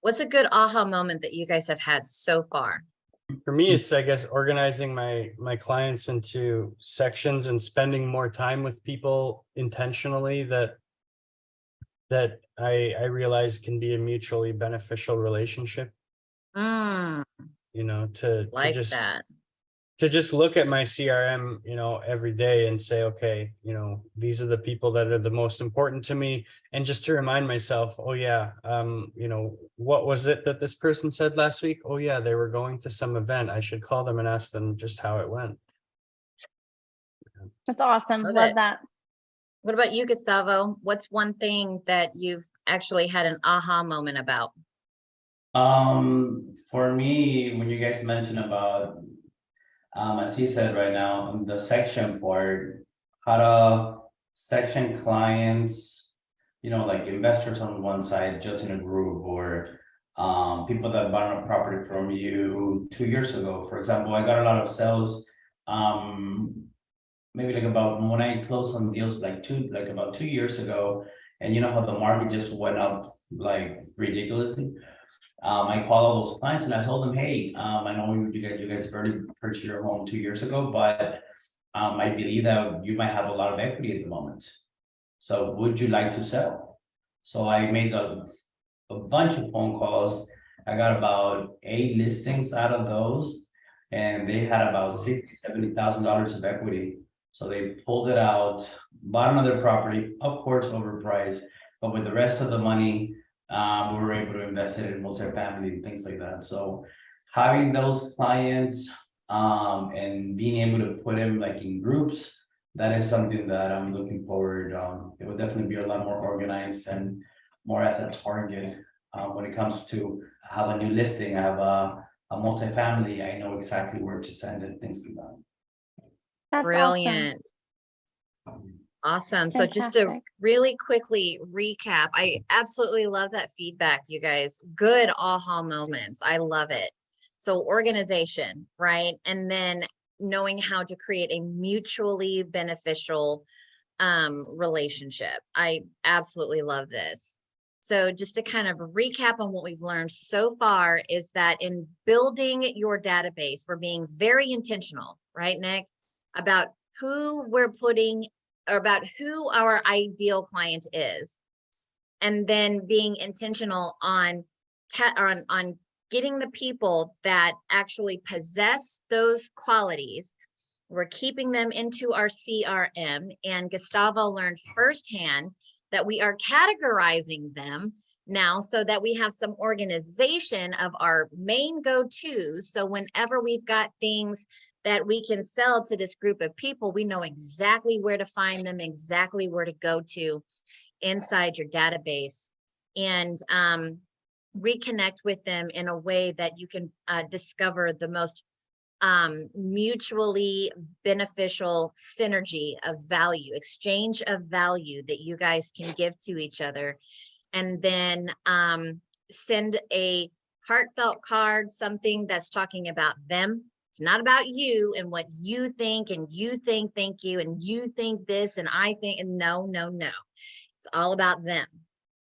What's a good aha moment that you guys have had so far? For me, it's, I guess, organizing my clients into sections and spending more time with people intentionally that I realize can be a mutually beneficial relationship. Mm, You know, to like that. just look at my CRM, every day and say, okay, these are the people that are the most important to me. And just to remind myself, oh yeah, what was it that this person said last week? Oh yeah, they were going to some event. I should call them and ask them just how it went. That's awesome. Love Love it. that. What about you, Gustavo? What's one thing that you've actually had an aha moment about? For me, when you guys mentioned about, as he said right now, on the section part, how to section clients, like investors on one side, just in a group, or people that bought a property from you 2 years ago. For example, I got a lot of sales, maybe like about when I closed some deals like about 2 years ago, and you know how the market just went up like ridiculously. I called all those clients and I told them, hey, I know you guys already purchased your home 2 years ago, but I believe that you might have a lot of equity at the moment. So would you like to sell? So I made a bunch of phone calls. I got about 8 listings out of those, and they had about $60,000-$70,000 of equity. So they pulled it out, bought another property, of course, overpriced, but with the rest of the money, we were able to invest it in multifamily and things like that. So having those clients, and being able to put them like in groups, that is something that I'm looking forward. It will definitely be a lot more organized and more as a target. When it comes to have a new listing, I have a multifamily, I know exactly where to send it, things like that. That's Brilliant. Awesome. So just to Fantastic. really quickly recap, I absolutely love that feedback, you guys. Good aha moments. I love it. So organization, right? And then knowing how to create a mutually beneficial relationship. I absolutely love this. So just to kind of recap on what we've learned so far is that in building your database, we're being very intentional, right, Nick, about who we're putting, or about who our ideal client is, and then being intentional on getting the people that actually possess those qualities. We're keeping them into our CRM, and Gustavo learned firsthand that we are categorizing them now so that we have some organization of our main go-tos. So whenever we've got things that we can sell to this group of people, we know exactly where to find them, exactly where to go to inside your database, and reconnect with them in a way that you can discover the most mutually beneficial synergy of value, exchange of value that you guys can give to each other. And then send a heartfelt card, something that's talking about them. It's not about you and what you think, and you think, thank you, and you think this, and I think, and no. It's all about them,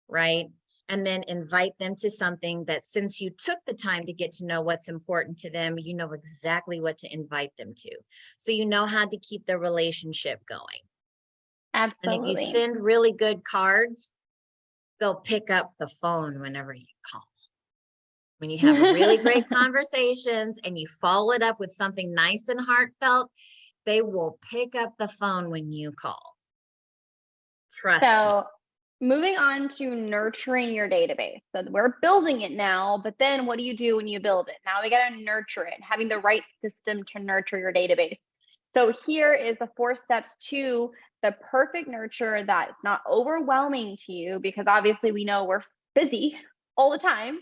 right? And then invite them to something that, since you took the time to get to know what's important to them, you know exactly what to invite them to. So you know how to keep the relationship going. Absolutely. And if you send really good cards, they'll pick up the phone whenever you call. When you have really great conversations and you follow it up with something nice and heartfelt, they will pick up the phone when you call. Trust me. So moving on to nurturing your database. So we're building it now, but then what do you do when you build it? Now we got to nurture it, having the right system to nurture your database. So here is the 4 steps to the perfect nurture that's not overwhelming to you, because obviously we know we're busy all the time,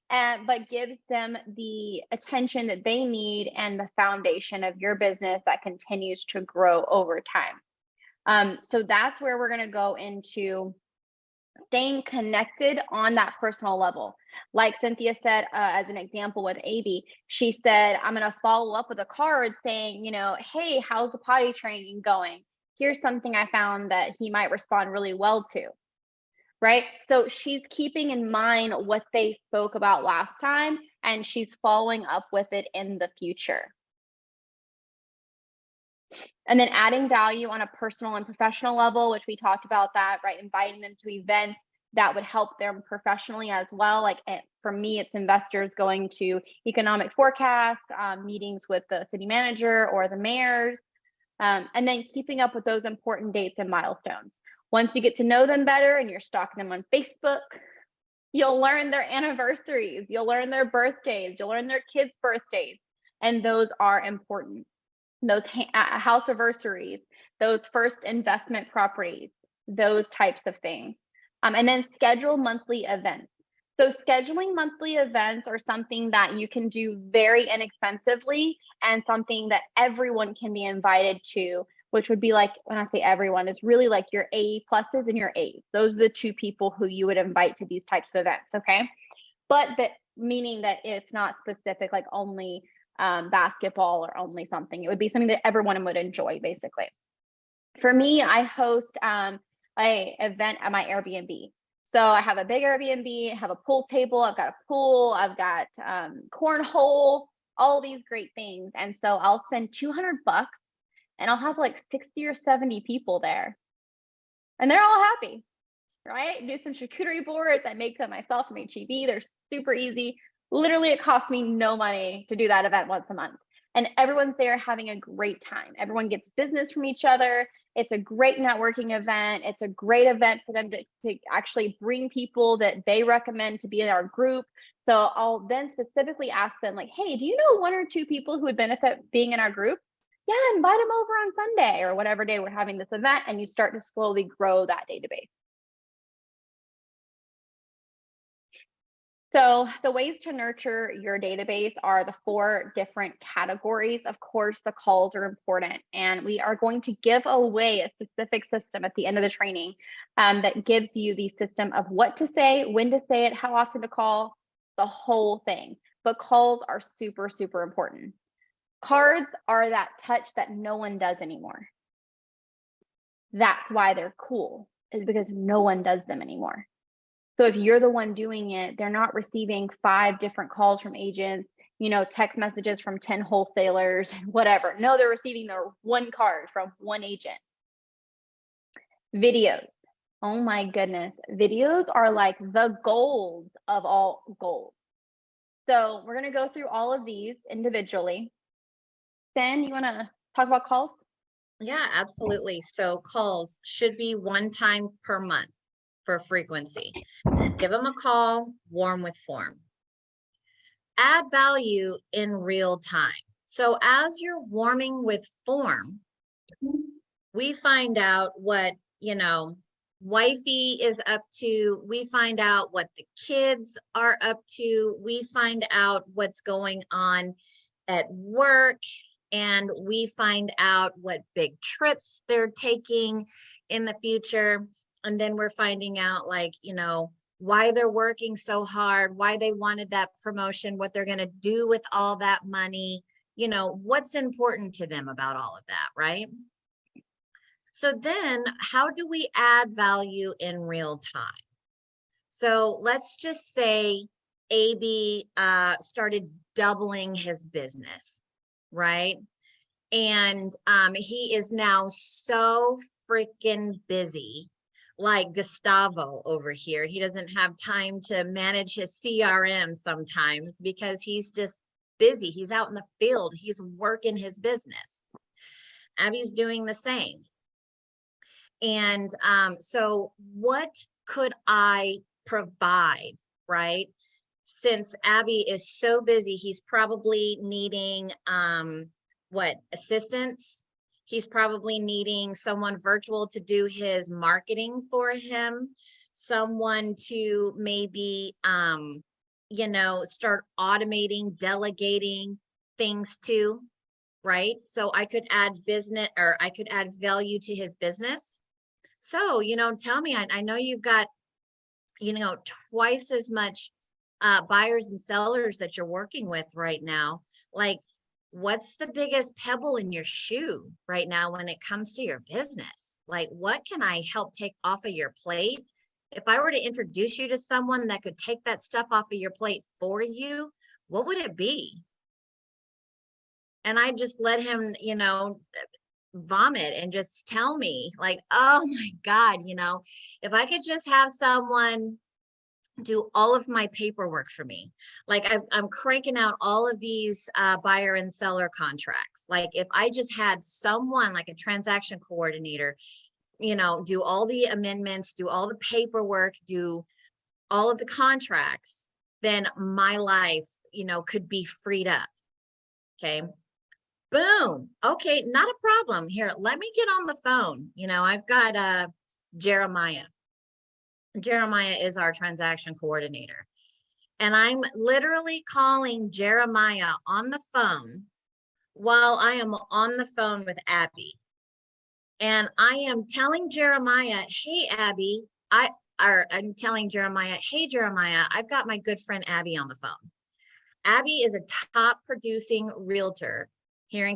but gives them the attention that they need and the foundation of your business that continues to grow over time. So that's where we're going to go into staying connected on that personal level. Like Cynthia said, as an example with AB, she said, I'm going to follow up with a card saying, hey, how's the potty training going? Here's something I found that he might respond really well to. right? So she's keeping in mind what they spoke about last time, and she's following up with it in the future. And then adding value on a personal and professional level, which we talked about that, right? Inviting them to events that would help them professionally as well. Like for me, it's investors going to economic forecast, meetings with the city manager or the mayors, and then keeping up with those important dates and milestones. Once you get to know them better and you're stalking them on Facebook, you'll learn their anniversaries, you'll learn their birthdays, you'll learn their kids' birthdays, and those are important. Those house anniversaries, those first investment properties, those types of things. And then schedule monthly events. So scheduling monthly events are something that you can do very inexpensively and something that everyone can be invited to, which would be like, when I say everyone, it's really like your A pluses and your A's. Those are the two people who you would invite to these types of events, okay? But that meaning that it's not specific, like only basketball or only something. It would be something that everyone would enjoy, basically. For me, I host a event at my Airbnb. So I have a big Airbnb, I have a pool table, I've got a pool, I've got cornhole, all these great things. And so I'll spend $200 and I'll have like 60 or 70 people there. And they're all happy, right? Do some charcuterie boards. I make them myself from HEB. They're super easy. Literally, it costs me no money to do that event once a month. And everyone's there having a great time. Everyone gets business from each other. It's a great networking event. It's a great event for them to actually bring people that they recommend to be in our group. So I'll then specifically ask them like, hey, do you know 1 or 2 people who would benefit being in our group? Yeah, invite them over on Sunday or whatever day we're having this event, and you start to slowly grow that database. So the ways to nurture your database are the 4 different categories. Of course, the calls are important, and we are going to give away a specific system at the end of the training that gives you the system of what to say, when to say it, how often to call, the whole thing. But calls are super, super important. Cards are that touch that no one does anymore. That's why they're cool, is because no one does them anymore. So if you're the one doing it, they're not receiving 5 different calls from agents, text messages from 10 wholesalers, whatever. No, they're receiving their 1 card from 1 agent. Videos. Oh my goodness. Videos are like the gold of all gold. So we're going to go through all of these individually. Sen, you want to talk about calls? Yeah, absolutely. So calls should be 1 time per month for frequency. Give them a call, warm with form. Add value in real time. So as you're warming with form, we find out what, wifey is up to. We find out what the kids are up to. We find out what's going on at work. And we find out what big trips they're taking in the future. And then we're finding out why they're working so hard, why they wanted that promotion, what they're going to do with all that money, what's important to them about all of that, right? So then how do we add value in real time? So let's just say AB started doubling his business, right? And he is now so freaking busy, like Gustavo over here. He doesn't have time to manage his CRM sometimes because he's just busy. He's out in the field. He's working his business. Abby's doing the same. And so what could I provide, right? Since Abby is so busy, he's probably needing assistance. He's probably needing someone virtual to do his marketing for him, someone to maybe start automating, delegating things to, right? So I could add business, or I could add value to his business. So, tell me, I know you've got, twice as much buyers and sellers that you're working with right now. Like, what's the biggest pebble in your shoe right now when it comes to your business? Like, what can I help take off of your plate If I were to introduce you to someone that could take that stuff off of your plate for you, what would it be? And I just let him, vomit and just tell me like, oh my God, if I could just have someone do all of my paperwork for me. Like I'm cranking out all of these buyer and seller contracts. Like if I just had someone like a transaction coordinator, do all the amendments, do all the paperwork, do all of the contracts, then my life, could be freed up. Okay. Boom. Okay. Not a problem. Here, let me get on the phone. I've got Jeremiah. Jeremiah is our transaction coordinator. And I'm literally calling Jeremiah on the phone while I am on the phone with Abby. And I am telling Jeremiah, hey, Abby, I'm telling Jeremiah, hey, Jeremiah, I've got my good friend Abby on the phone. Abby is a top producing realtor there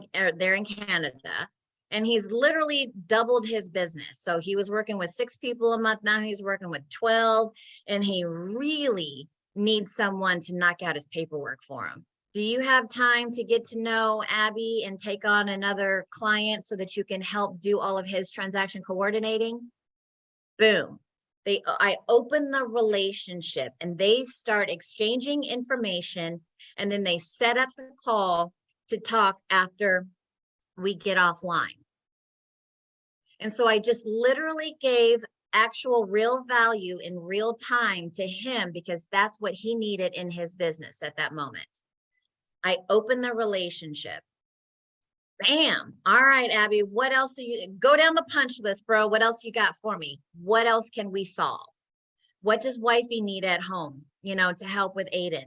in Canada. And he's literally doubled his business. So he was working with 6 people a month. Now he's working with 12. And he really needs someone to knock out his paperwork for him. Do you have time to get to know Abby and take on another client so that you can help do all of his transaction coordinating? Boom. I open the relationship and they start exchanging information, and then they set up the call to talk after we get offline. And so I just literally gave actual real value in real time to him because that's what he needed in his business at that moment. I opened the relationship. Bam. All right, Abby, what else do you go down the punch list, bro? What else you got for me? What else can we solve? What does wifey need at home, to help with Aiden?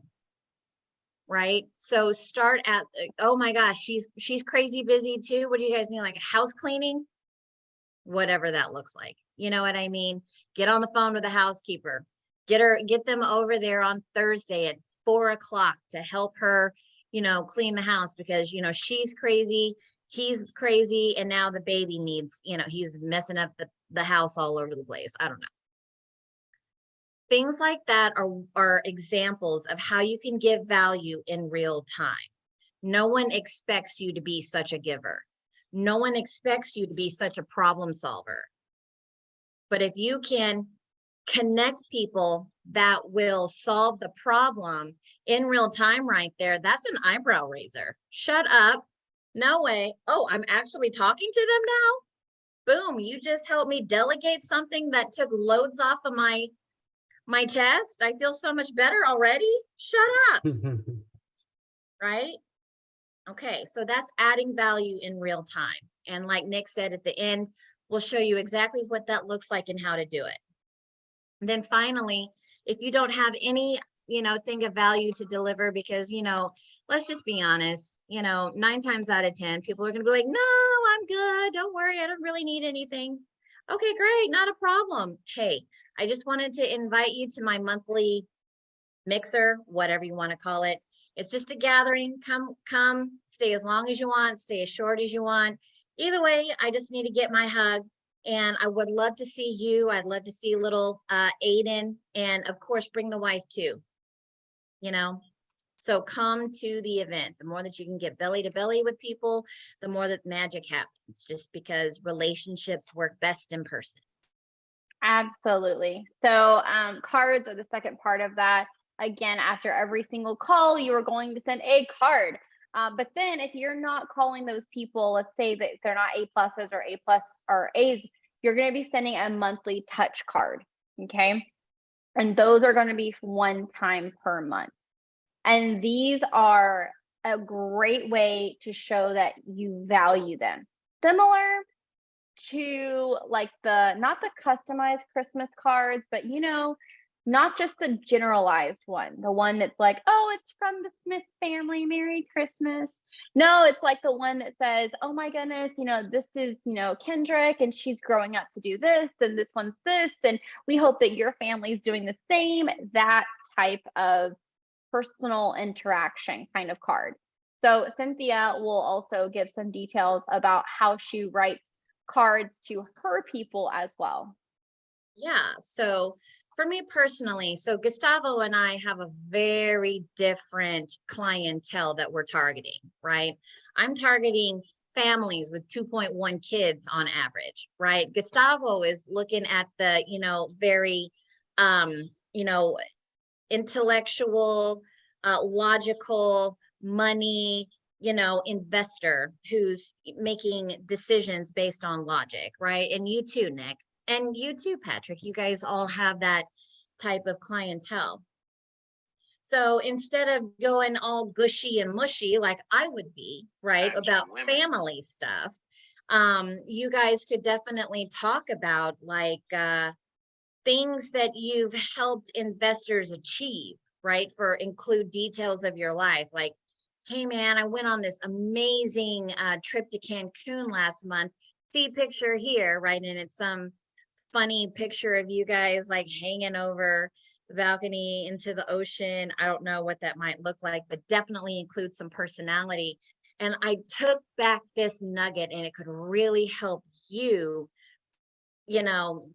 Right? So start at, oh my gosh, she's crazy busy too. What do you guys need? Like house cleaning? Whatever that looks like. You know what I mean? Get on the phone with the housekeeper. Get them over there on Thursday at 4:00 to help her, clean the house because, she's crazy, he's crazy, and now the baby needs, he's messing up the house all over the place. I don't know. Things like that are examples of how you can give value in real time. No one expects you to be such a giver. No one expects you to be such a problem solver. But if you can connect people that will solve the problem in real time right there, that's an eyebrow raiser. Shut up. No way. Oh, I'm actually talking to them now? Boom, you just helped me delegate something that took loads off of my chest. I feel so much better already. Shut up. Right? Okay, so that's adding value in real time. And like Nick said at the end, we'll show you exactly what that looks like and how to do it. And then finally, if you don't have any, thing of value to deliver, because, let's just be honest, 9 times out of 10, people are going to be like, no, I'm good. Don't worry. I don't really need anything. Okay, great. Not a problem. Hey, I just wanted to invite you to my monthly mixer, whatever you want to call it. It's just a gathering. Come, stay as long as you want, stay as short as you want. Either way, I just need to get my hug. And I would love to see you. I'd love to see little Aiden, and of course, bring the wife too. So come to the event. The more that you can get belly to belly with people, the more that magic happens, just because relationships work best in person. Absolutely. So cards are the second part of that. Again, after every single call, you are going to send a card. But then if you're not calling those people, let's say that they're not A pluses or A plus or A's, you're going to be sending a monthly touch card. Okay. And those are going to be one time per month. And these are a great way to show that you value them. Similar to like not the customized Christmas cards, but not just the generalized one, the one that's like, oh, it's from the Smith family, Merry Christmas. No, it's like the one that says, oh my goodness, this is, Kendrick, and she's growing up to do this, and this one's this, and we hope that your family's doing the same. That type of personal interaction kind of card. So Cynthia will also give some details about how she writes cards to her people as well. Yeah. So for me personally, so Gustavo and I have a very different clientele that we're targeting, right? I'm targeting families with 2.1 kids on average, right? Gustavo is looking at the, very, you know, intellectual, logical, money, investor who's making decisions based on logic, right? And you too, Nick. And you too, Patrick. You guys all have that type of clientele. So instead of going all gushy and mushy like I would be, right, about family stuff, you guys could definitely talk about like things that you've helped investors achieve, right? For include details of your life, like, hey man, I went on this amazing trip to Cancun last month. See picture here, right? And it's some funny picture of you guys like hanging over the balcony into the ocean. I don't know what that might look like, but definitely include some personality. And I took back this nugget and it could really help you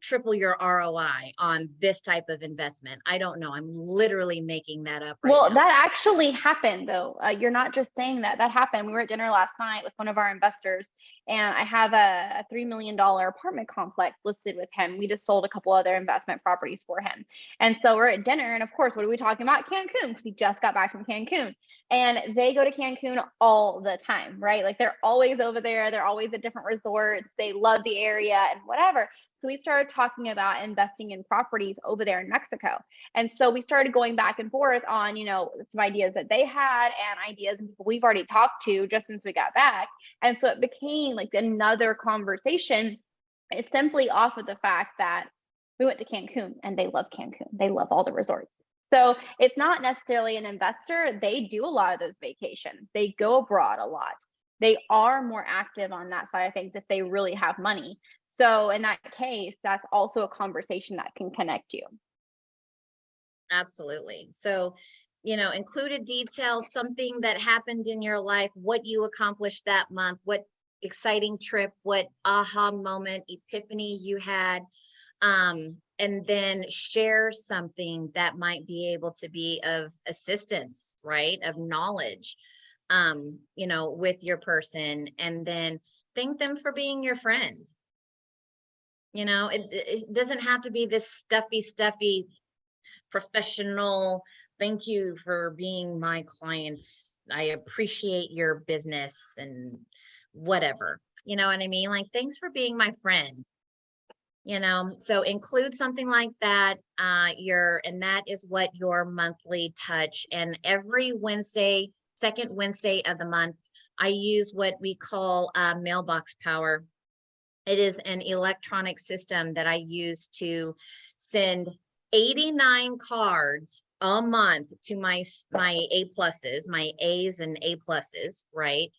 triple your ROI on this type of investment. I don't know. I'm literally making that up right Well, now. that actually happened though. You're not just saying that. That happened. We were at dinner last night with one of our investors, and I have a $3 million apartment complex listed with him. We just sold a couple other investment properties for him. And so we're at dinner, and of course, what are we talking about? Cancun, because he just got back from Cancun. And they go to Cancun all the time, right? Like they're always over there. They're always at different resorts. They love the area and whatever. So we started talking about investing in properties over there in Mexico. And so we started going back and forth on, some ideas that they had and ideas and people we've already talked to just since we got back. And so it became like another conversation. It's simply off of the fact that we went to Cancun and they love Cancun. They love all the resorts. So it's not necessarily an investor. They do a lot of those vacations. They go abroad a lot. They are more active on that side of things if they really have money. So in that case, that's also a conversation that can connect you. Absolutely. So, included details, something that happened in your life, what you accomplished that month, what exciting trip, what aha moment, epiphany you had. And then share something that might be able to be of assistance, right? Of knowledge, with your person, and then thank them for being your friend. It doesn't have to be this stuffy professional, thank you for being my client, I appreciate your business and whatever, you know what I mean? Like, thanks for being my friend. So include something like that, and that is what your monthly touch. And every Wednesday, second Wednesday of the month, I use what we call mailbox power. It is an electronic system that I use to send 89 cards a month to my A pluses, my A's and A pluses, right?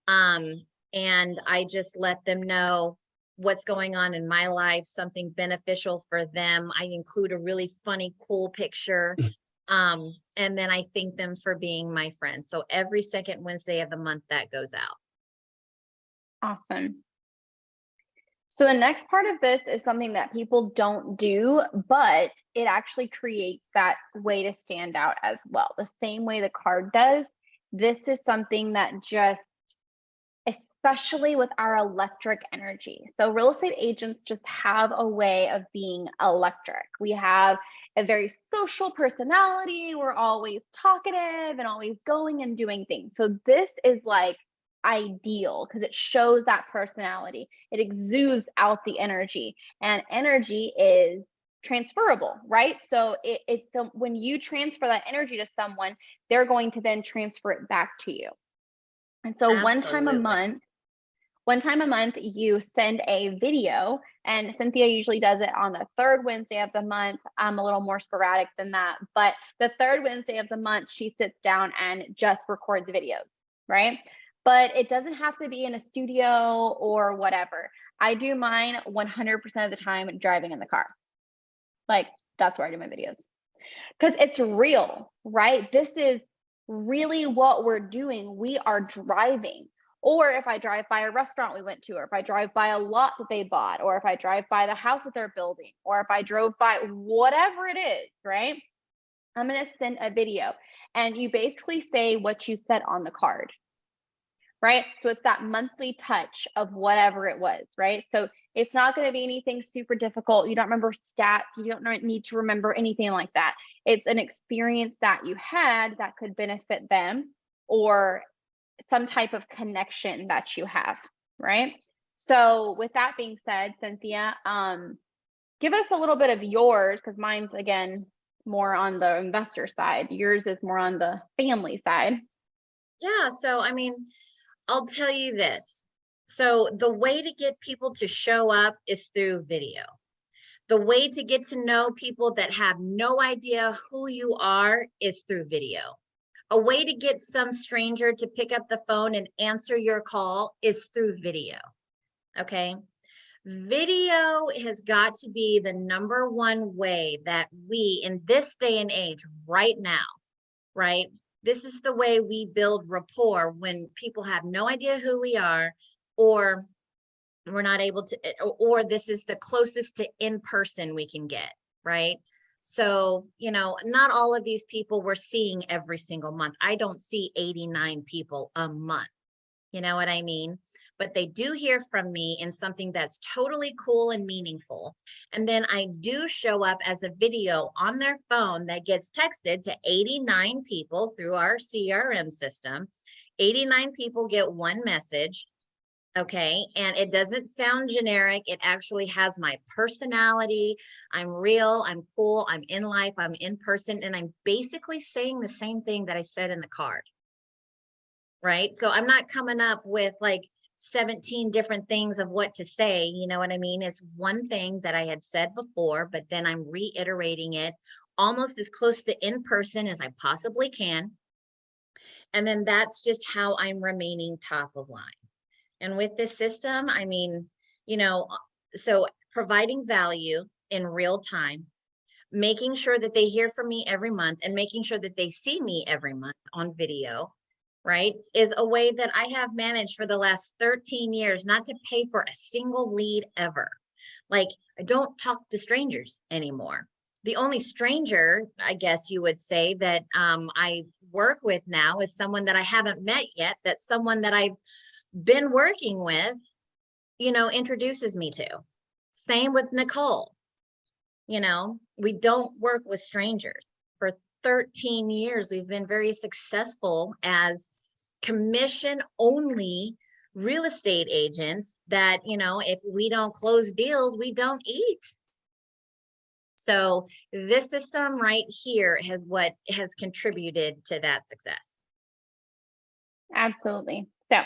And I just let them know what's going on in my life, something beneficial for them. I include a really funny, cool picture. And then I thank them for being my friend. So every second Wednesday of the month that goes out. Awesome. So the next part of this is something that people don't do, but it actually creates that way to stand out as well. The same way the card does. This is something that just, especially with our electric energy. So real estate agents just have a way of being electric. We have a very social personality. We're always talkative and always going and doing things. So this is like ideal because it shows that personality. It exudes out the energy, and energy is transferable, right? So it's when you transfer that energy to someone, they're going to then transfer it back to you. And so one time a month, you send a video, and Cynthia usually does it on the third Wednesday of the month. I'm a little more sporadic than that, but the third Wednesday of the month, she sits down and just records videos, right? But it doesn't have to be in a studio or whatever. I do mine 100% of the time driving in the car. Like, that's where I do my videos. Because it's real, right? This is really what we're doing. We are driving. Or if I drive by a restaurant we went to, or if I drive by a lot that they bought, or if I drive by the house that they're building, or if I drove by whatever it is, right? I'm going to send a video, and you basically say what you said on the card, right? So it's that monthly touch of whatever it was, right? So it's not going to be anything super difficult. You don't remember stats. You don't need to remember anything like that. It's an experience that you had that could benefit them, or some type of connection that you have, right? So with that being said, Cynthia, give us a little bit of yours, because mine's, again, more on the investor side. Yours is more on the family side. Yeah, so I mean, I'll tell you this. So the way to get people to show up is through video. The way to get to know people that have no idea who you are is through video. A way to get some stranger to pick up the phone and answer your call is through video. Okay. Video has got to be the number one way that we, in this day and age right now, right? This is the way we build rapport when people have no idea who we are, or we're not able to, or this is the closest to in person we can get, right? So, not all of these people we're seeing every single month. I don't see 89 people a month. You know what I mean? But they do hear from me in something that's totally cool and meaningful. And then I do show up as a video on their phone that gets texted to 89 people through our CRM system. 89 people get one message. Okay. And it doesn't sound generic. It actually has my personality. I'm real. I'm cool. I'm in life. I'm in person. And I'm basically saying the same thing that I said in the card. Right. So I'm not coming up with like 17 different things of what to say. You know what I mean? It's one thing that I had said before, but then I'm reiterating it almost as close to in person as I possibly can. And then that's just how I'm remaining top of line. And with this system, I mean, so providing value in real time, making sure that they hear from me every month, and making sure that they see me every month on video, right, is a way that I have managed for the last 13 years not to pay for a single lead ever. Like, I don't talk to strangers anymore. The only stranger, I guess you would say, that I work with now is someone that I haven't met yet, that's someone that I've been working with, introduces me to. Same with Nicole. We don't work with strangers. For 13 years, we've been very successful as commission only real estate agents that, if we don't close deals, we don't eat. So this system right here has contributed to that success. Absolutely. So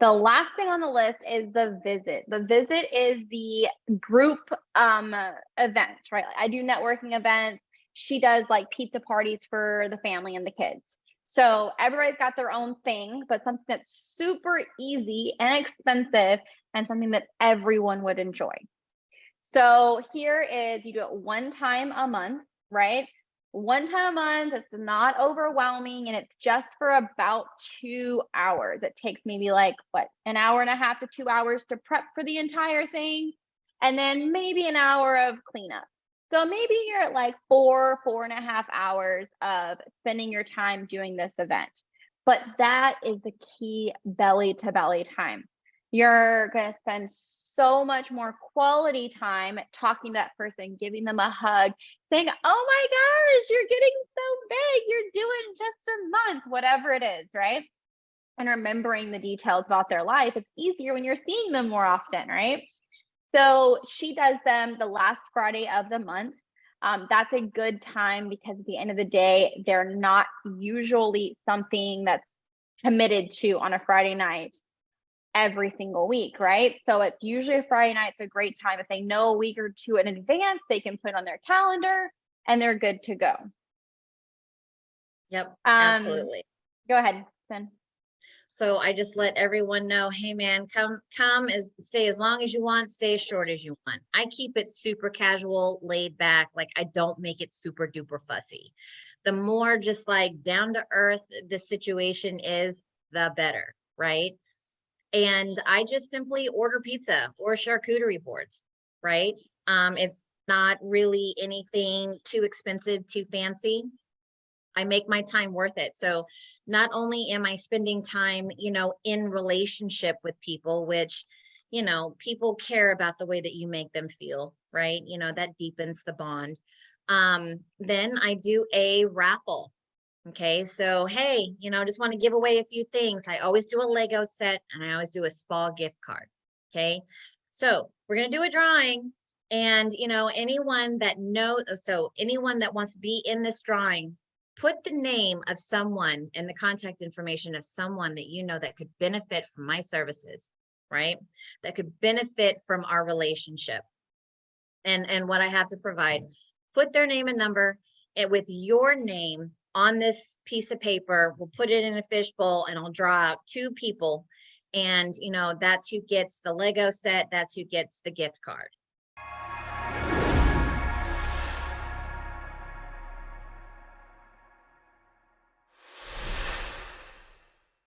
the last thing on the list is the visit. The visit is the group event, right? I do networking events. She does like pizza parties for the family and the kids. So everybody's got their own thing, but something that's super easy and expensive and something that everyone would enjoy. So here is, you do it one time a month, right? One time a month. It's not overwhelming, and it's just for about 2 hours. It takes maybe like an hour and a half to 2 hours to prep for the entire thing, and then maybe an hour of cleanup. So maybe you're at like 4.5 hours of spending your time doing this event. But that is the key belly to belly time. You're going to spend so much more quality time talking to that person, giving them a hug, saying, oh my gosh, you're getting so big. You're doing just a month, whatever it is, right? And remembering the details about their life. It's easier when you're seeing them more often, right? So she does them the last Friday of the month. That's a good time because at the end of the day, they're not usually something that's committed to on a Friday night every single week, right? So it's usually a Friday night. It's a great time. If they know a week or two in advance, they can put it on their calendar and they're good to go. Yep, absolutely. Go ahead, Jen. So I just let everyone know, hey man, stay as long as you want, stay as short as you want. I keep it super casual, laid back. Like, I don't make it super duper fussy. The more just like down to earth the situation is, the better, right? and I just simply order pizza or charcuterie boards, right? It's not really anything too expensive, too fancy. I make my time worth it. So not only am I spending time, in relationship with people, which, people care about the way that you make them feel, right? That deepens the bond. Then I do a raffle. Okay, so hey, just want to give away a few things. I always do a Lego set and I always do a spa gift card. Okay, so we're gonna do a drawing, and anyone that anyone that wants to be in this drawing, put the name of someone and the contact information of someone that that could benefit from my services, right? That could benefit from our relationship and what I have to provide. Put their name and number, and with your name on this piece of paper, we'll put it in a fishbowl and I'll draw out 2 people. And that's who gets the Lego set, that's who gets the gift card.